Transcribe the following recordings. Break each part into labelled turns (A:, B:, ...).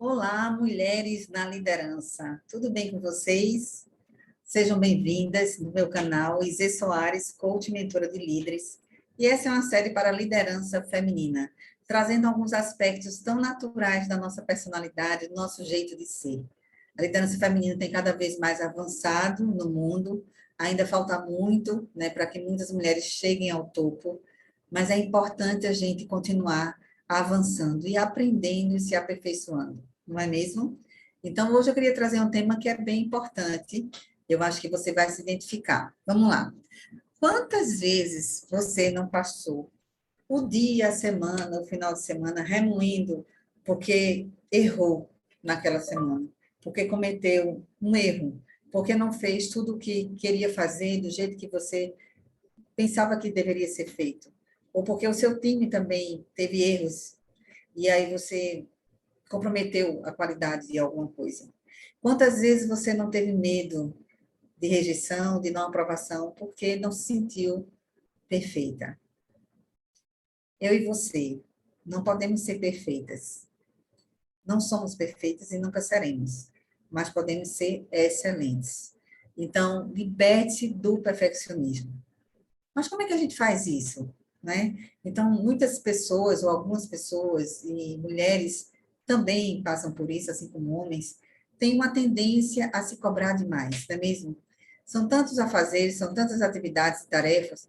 A: Olá, mulheres na liderança. Tudo bem com vocês? Sejam bem-vindas no meu canal Izê Soares, coach e mentora de líderes. E essa é uma série para a liderança feminina, trazendo alguns aspectos tão naturais da nossa personalidade, do nosso jeito de ser. A liderança feminina tem cada vez mais avançado no mundo, ainda falta muito, né, para que muitas mulheres cheguem ao topo, mas é importante a gente continuar avançando e aprendendo e se aperfeiçoando, não é mesmo? Então, hoje eu queria trazer um tema que é bem importante, eu acho que você vai se identificar. Vamos lá. Quantas vezes você não passou o dia, a semana, o final de semana remoendo porque errou naquela semana, porque cometeu um erro, porque não fez tudo o que queria fazer do jeito que você pensava que deveria ser feito, ou porque o seu time também teve erros e aí você comprometeu a qualidade de alguma coisa. Quantas vezes você não teve medo de rejeição, de não aprovação, porque não se sentiu perfeita? Eu e você não podemos ser perfeitas. Não somos perfeitas e nunca seremos, mas podemos ser excelentes. Então, liberte do perfeccionismo. Mas como é que a gente faz isso, né? Então, muitas pessoas, ou algumas pessoas, e mulheres também passam por isso, assim como homens, têm uma tendência a se cobrar demais, não é mesmo? São tantos afazeres, são tantas atividades e tarefas,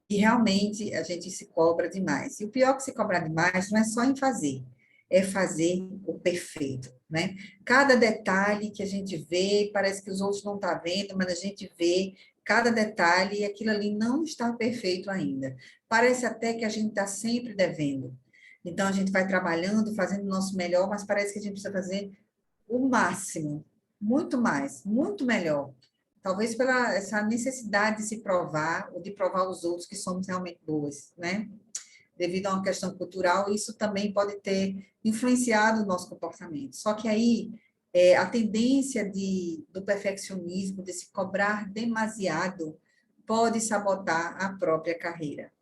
A: e realmente a gente se cobra demais. E o pior que se cobrar demais não é só em fazer, é fazer o perfeito, né? Cada detalhe que a gente vê, parece que os outros não estão vendo, mas a gente vê cada detalhe e aquilo ali não está perfeito ainda. Parece até que a gente está sempre devendo. Então, a gente vai trabalhando, fazendo o nosso melhor, mas parece que a gente precisa fazer o máximo, muito mais, muito melhor. Talvez pela essa necessidade de se provar, ou de provar aos outros que somos realmente boas, né? Devido a uma questão cultural, isso também pode ter influenciado o nosso comportamento. Só que aí, a tendência do perfeccionismo, de se cobrar demasiado, pode sabotar a própria carreira.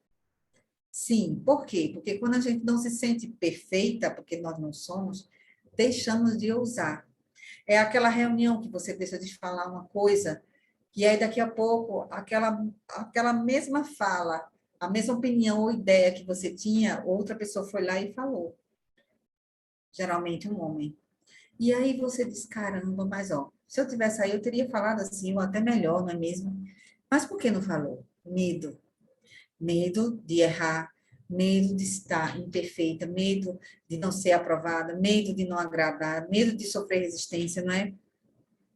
A: Sim, por quê? Porque quando a gente não se sente perfeita, porque nós não somos, deixamos de ousar. É aquela reunião que você deixa de falar uma coisa, e aí daqui a pouco aquela mesma fala, a mesma opinião ou ideia que você tinha, outra pessoa foi lá e falou. Geralmente um homem. E aí você diz, caramba, mas ó, se eu tivesse aí, eu teria falado assim, ou até melhor, não é mesmo? Mas por que não falou? Medo. Medo de errar, medo de estar imperfeita, medo de não ser aprovada, medo de não agradar, medo de sofrer resistência, não é?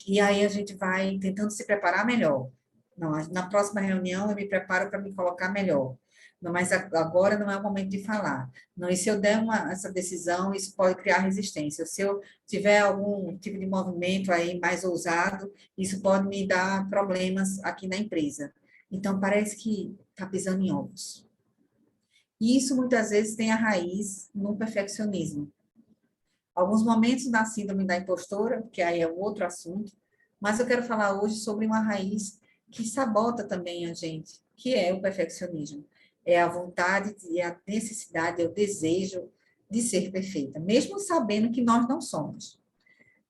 A: E aí a gente vai tentando se preparar melhor. Não, na próxima reunião eu me preparo para me colocar melhor. Não, mas agora não é o momento de falar. Não, e se eu der essa decisão, isso pode criar resistência. Se eu tiver algum tipo de movimento aí mais ousado, isso pode me dar problemas aqui na empresa. Então, parece que está pisando em ovos. E isso muitas vezes tem a raiz no perfeccionismo. Alguns momentos da síndrome da impostora, que aí é outro assunto, mas eu quero falar hoje sobre uma raiz que sabota também a gente, que é o perfeccionismo. É a vontade e a necessidade, é o desejo de ser perfeita, mesmo sabendo que nós não somos.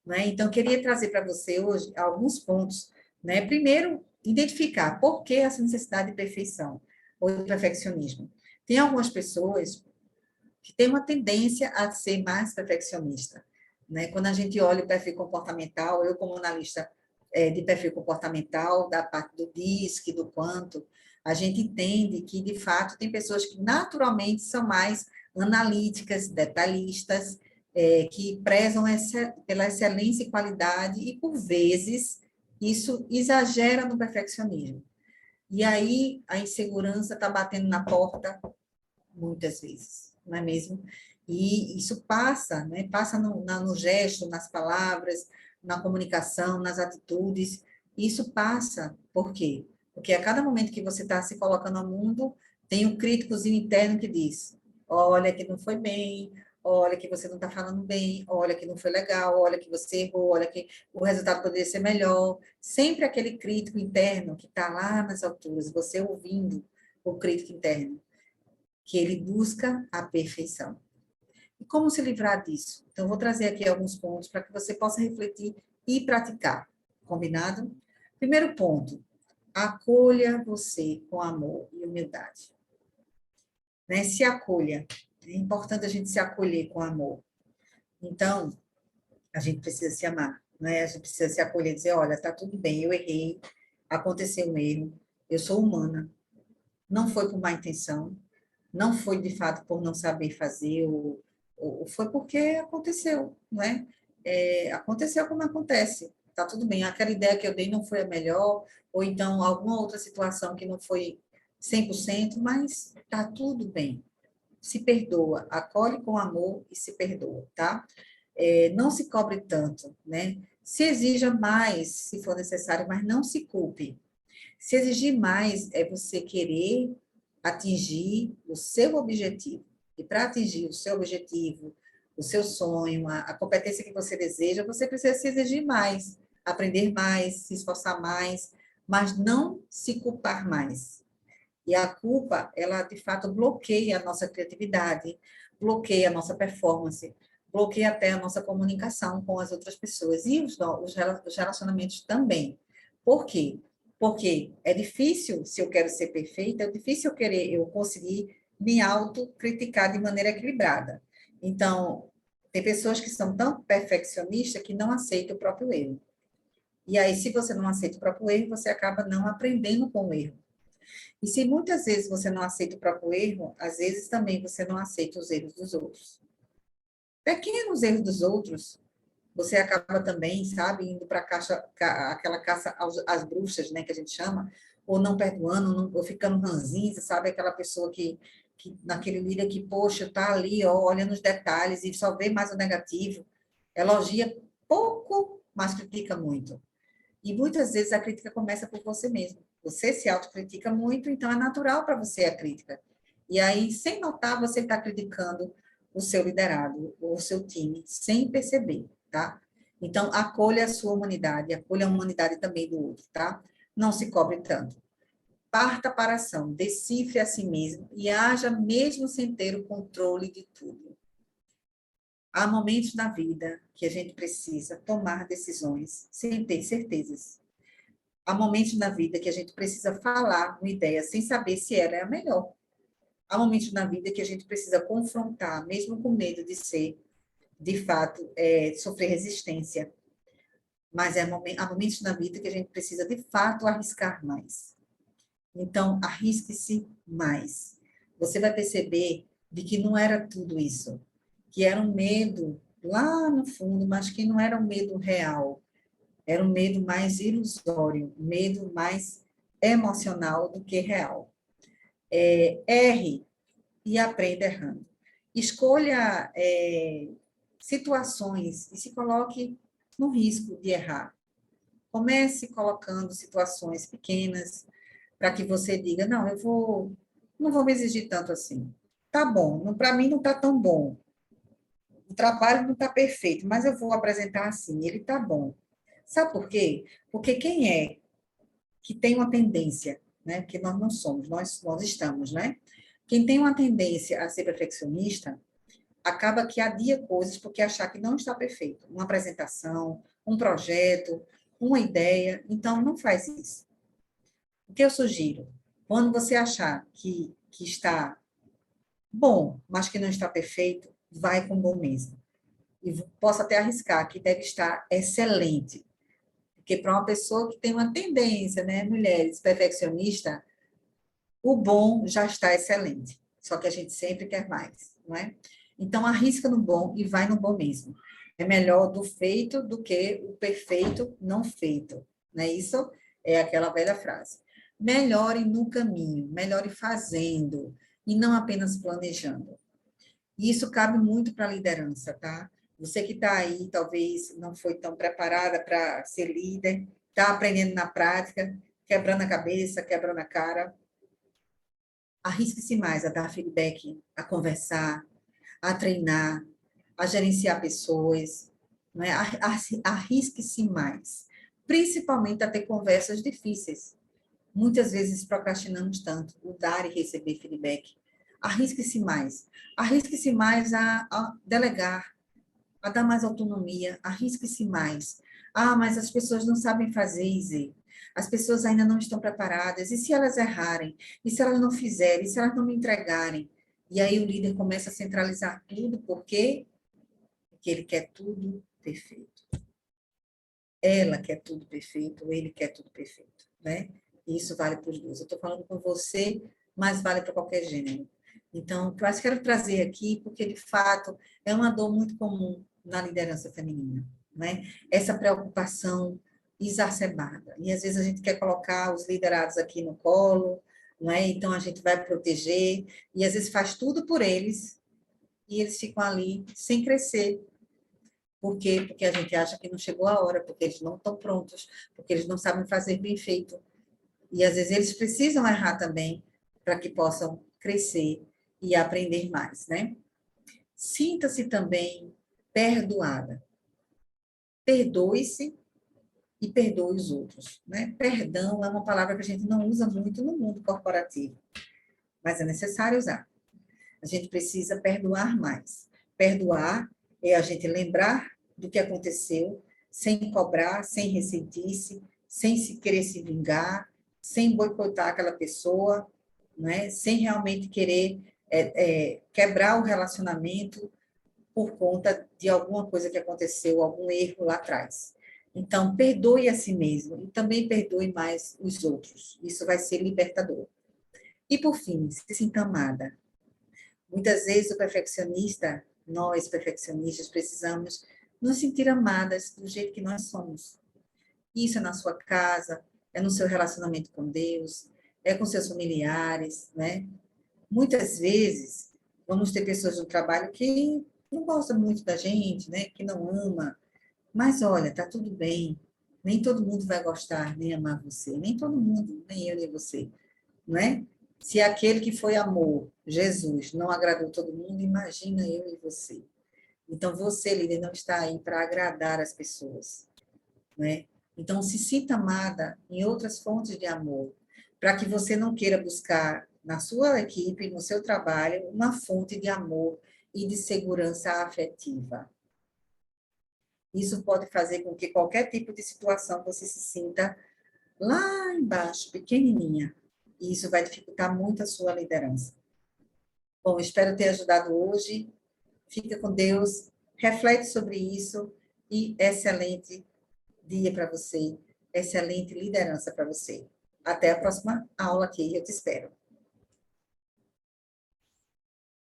A: Né? Então, eu queria trazer para você hoje alguns pontos. Né? Primeiro, identificar por que essa necessidade de perfeição ou de perfeccionismo. Tem algumas pessoas que têm uma tendência a ser mais perfeccionista. Né? Quando a gente olha o perfil comportamental, eu como analista de perfil comportamental, da parte do DISC, do quanto, a gente entende que, de fato, tem pessoas que naturalmente são mais analíticas, detalhistas, que prezam pela excelência e qualidade, e, por vezes, isso exagera no perfeccionismo. E aí, a insegurança está batendo na porta muitas vezes, não é mesmo? E isso passa, né? Passa no gesto, nas palavras, na comunicação, nas atitudes. Isso passa, por quê? Porque a cada momento que você está se colocando ao mundo, tem um críticozinho interno que diz: olha, que não foi bem, olha, que você não está falando bem, olha, que não foi legal, olha, que você errou, olha, que o resultado poderia ser melhor. Sempre aquele crítico interno que está lá nas alturas, você ouvindo o crítico interno que ele busca a perfeição. E como se livrar disso? Então, vou trazer aqui alguns pontos para que você possa refletir e praticar. Combinado? Primeiro ponto, acolha você com amor e humildade. Né? Se acolha. É importante a gente se acolher com amor. Então, a gente precisa se amar, né? A gente precisa se acolher e dizer, olha, tá tudo bem, eu errei, aconteceu um erro, eu sou humana, não foi por má intenção, não foi de fato por não saber fazer, ou foi porque aconteceu, né? Aconteceu como acontece, tá tudo bem. Aquela ideia que eu dei não foi a melhor, ou então alguma outra situação que não foi 100%, mas tá tudo bem. Se perdoa, acolhe com amor e se perdoa, tá? Não se cobre tanto, né? Se exija mais, se for necessário, mas não se culpe. Se exigir mais é você querer atingir o seu objetivo. E para atingir o seu objetivo, o seu sonho, a competência que você deseja, você precisa se exigir mais, aprender mais, se esforçar mais, mas não se culpar mais. E a culpa, ela de fato bloqueia a nossa criatividade, bloqueia a nossa performance, bloqueia até a nossa comunicação com as outras pessoas e os relacionamentos também. Por quê? Porque é difícil, se eu quero ser perfeita, é difícil eu conseguir me autocriticar de maneira equilibrada. Então, tem pessoas que são tão perfeccionistas que não aceitam o próprio erro. E aí, se você não aceita o próprio erro, você acaba não aprendendo com o erro. E se muitas vezes você não aceita o próprio erro, às vezes também você não aceita os erros dos outros. Pequenos erros dos outros, você acaba também, sabe, indo para aquela caça às bruxas, né, que a gente chama, ou não perdoando, ou ficando ranzinza, sabe, aquela pessoa que naquele líder que, poxa, tá ali, ó, olhando os detalhes e só vê mais o negativo, elogia pouco, mas critica muito. E muitas vezes a crítica começa por você mesmo. Você se autocritica muito, então é natural para você a crítica. E aí, sem notar, você está criticando o seu liderado, ou o seu time, sem perceber, tá? Então, acolha a sua humanidade, acolha a humanidade também do outro, tá? Não se cobre tanto. Parta para a ação, decifre a si mesmo e haja mesmo sem ter o controle de tudo. Há momentos na vida que a gente precisa tomar decisões sem ter certezas. Há momentos na vida que a gente precisa falar uma ideia sem saber se ela é a melhor. Há momentos na vida que a gente precisa confrontar, mesmo com medo de ser, de fato, sofrer resistência. Mas há momentos na vida que a gente precisa, de fato, arriscar mais. Então, arrisque-se mais. Você vai perceber de que não era tudo isso, que era um medo lá no fundo, mas que não era um medo real. Era um medo mais ilusório, um medo mais emocional do que real. Erre e aprenda errando. Escolha situações e se coloque no risco de errar. Comece colocando situações pequenas para que você diga, não, não vou me exigir tanto assim. Tá bom, para mim não está tão bom. O trabalho não está perfeito, mas eu vou apresentar assim, ele está bom. Sabe por quê? Porque quem é que tem uma tendência, né? Porque nós não somos, nós estamos, né? Quem tem uma tendência a ser perfeccionista, acaba que adia coisas porque achar que não está perfeito. Uma apresentação, um projeto, uma ideia. Então, não faz isso. O que eu sugiro? Quando você achar que está bom, mas que não está perfeito, vai com bom mesmo. E posso até arriscar que deve estar excelente. Porque para uma pessoa que tem uma tendência, né, mulheres, perfeccionista, o bom já está excelente. Só que a gente sempre quer mais, não é? Então, arrisca no bom e vai no bom mesmo. É melhor do feito do que o perfeito não feito. Não é isso? É aquela velha frase. Melhore no caminho, melhore fazendo, e não apenas planejando. E isso cabe muito para a liderança, tá? Você que está aí, talvez não foi tão preparada para ser líder, está aprendendo na prática, quebrando a cabeça, quebrando a cara. Arrisque-se mais a dar feedback, a conversar, a treinar, a gerenciar pessoas, não é? Arrisque-se mais, principalmente a ter conversas difíceis. Muitas vezes procrastinamos tanto o dar e receber feedback. Arrisque-se mais. Arrisque-se mais a delegar, a dar mais autonomia. Arrisque-se mais. Ah, mas as pessoas não sabem fazer, Izzy. As pessoas ainda não estão preparadas. E se elas errarem? E se elas não fizerem? E se elas não me entregarem? E aí o líder começa a centralizar tudo, por quê? Porque ele quer tudo perfeito. Ela quer tudo perfeito, ele quer tudo perfeito, né? E isso vale para os dois. Eu estou falando com você, mas vale para qualquer gênero. Então, eu acho que quero trazer aqui, porque de fato é uma dor muito comum na liderança feminina, né? Essa preocupação exacerbada. E às vezes a gente quer colocar os liderados aqui no colo, não é? Então a gente vai proteger, e às vezes faz tudo por eles, e eles ficam ali sem crescer. Por quê? Porque a gente acha que não chegou a hora, porque eles não estão prontos, porque eles não sabem fazer bem feito. E às vezes eles precisam errar também para que possam crescer e aprender mais, né? Sinta-se também perdoada. Perdoe-se e perdoe os outros, né? Perdão é uma palavra que a gente não usa muito no mundo corporativo, mas é necessário usar. A gente precisa perdoar mais. Perdoar é a gente lembrar do que aconteceu, sem cobrar, sem ressentir-se, sem se querer se vingar, sem boicotar aquela pessoa, né? Sem realmente querer quebrar o relacionamento por conta de alguma coisa que aconteceu, algum erro lá atrás. Então, perdoe a si mesmo e também perdoe mais os outros. Isso vai ser libertador. E, por fim, se sinta amada. Muitas vezes o perfeccionista, nós perfeccionistas, precisamos nos sentir amadas do jeito que nós somos. Isso é na sua casa, é no seu relacionamento com Deus, é com seus familiares, né? Muitas vezes vamos ter pessoas no trabalho que não gostam muito da gente, né? Que não ama. Mas olha, tá tudo bem. Nem todo mundo vai gostar, nem amar você. Nem todo mundo, nem eu, nem você, não é? Se aquele que foi amor, Jesus, não agradou todo mundo, imagina eu e você. Então, você, líder, não está aí para agradar as pessoas, né? Então, se sinta amada em outras fontes de amor, para que você não queira buscar na sua equipe, no seu trabalho, uma fonte de amor e de segurança afetiva. Isso pode fazer com que qualquer tipo de situação você se sinta lá embaixo, pequenininha. E isso vai dificultar muito a sua liderança. Bom, espero ter ajudado hoje. Fica com Deus, reflete sobre isso e excelente dia para você, excelente liderança para você. Até a próxima aula aqui, eu te espero.